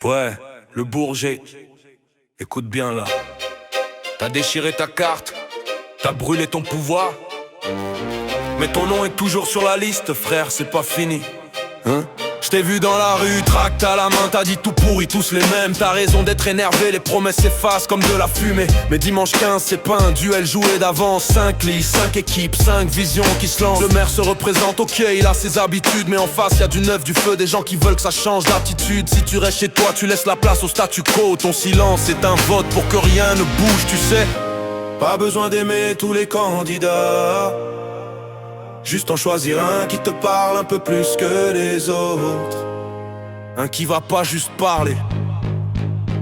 Ouais, le Bourget. Écoute bien là. T'as déchiré ta carte, t'as brûlé ton pouvoir. Mais ton nom est toujours sur la liste, frère, c'est pas fini. Hein? J't'ai vu dans la rue, tracte à la main, t'as dit tout pourri, tous les mêmes. T'as raison d'être énervé, les promesses s'effacent comme de la fumée. Mais dimanche 15, c'est pas un duel joué d'avance. 5 lits, 5 équipes, 5 visions qui se lancent. Le maire se représente, ok, il a ses habitudes. Mais en face, y'a du neuf, du feu, des gens qui veulent que ça change d'attitude. Si tu restes chez toi, tu laisses la place au statu quo. Ton silence est un vote pour que rien ne bouge, tu sais. Pas besoin d'aimer tous les candidats, juste en choisir un qui te parle un peu plus que les autres. Un qui va pas juste parler,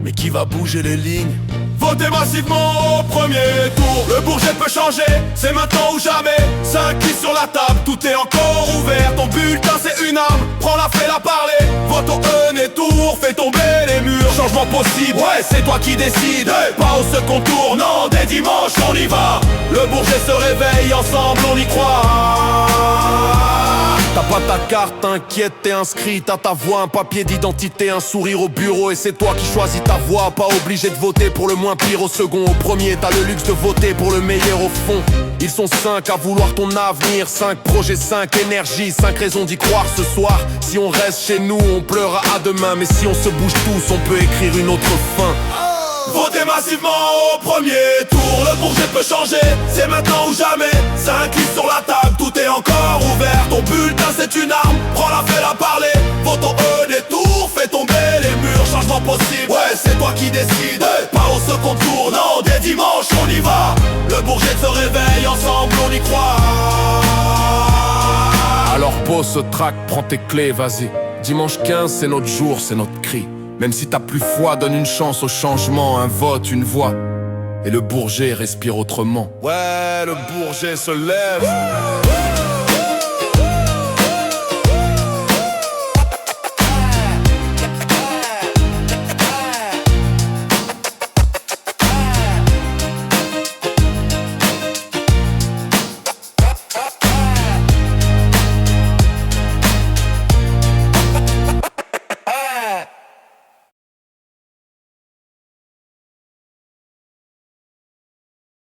mais qui va bouger les lignes. Votez massivement au premier tour. Le Bourget peut changer, c'est maintenant ou jamais. 5 listes sur la table, tout est encore ouvert. Ton bulletin c'est une arme, prends-la, fais-la parler. Vote au premier tour, fais tomber les murs. Changement possible, ouais c'est toi qui décides. Pas au second tour, non, dès dimanche on y va. Le Bourget se réveille, ensemble on y croit. T'as pas ta carte, t'inquiète, t'es inscrit, t'as ta voix, un papier d'identité, un sourire au bureau. Et c'est toi qui choisis ta voix, pas obligé de voter pour le moins pire au second. Au premier, t'as le luxe de voter pour le meilleur au fond. Ils sont 5 à vouloir ton avenir, 5 projets, 5 énergies, 5 raisons d'y croire ce soir. Si on reste chez nous, on pleurera à demain. Mais si on se bouge tous, on peut écrire une autre fin. Votez massivement au premier tour. Le Bourget peut changer, c'est maintenant ou jamais. 5 listes sur la table, tout est encore ouvert. Ton bulletin c'est une arme, prends-la, fais-la parler. Vote au des tours, fais tomber les murs. Changement possible, ouais c'est toi qui décides. Pas au second tour, non, dès dimanche on y va. Le Bourget se réveille, ensemble on y croit. Alors pose ce track, prends tes clés, vas-y. Dimanche 15 c'est notre jour, c'est notre cri. Même si t'as plus foi, donne une chance au changement. Un vote, une voix, et le Bourget respire autrement. Ouais, le Bourget se lève.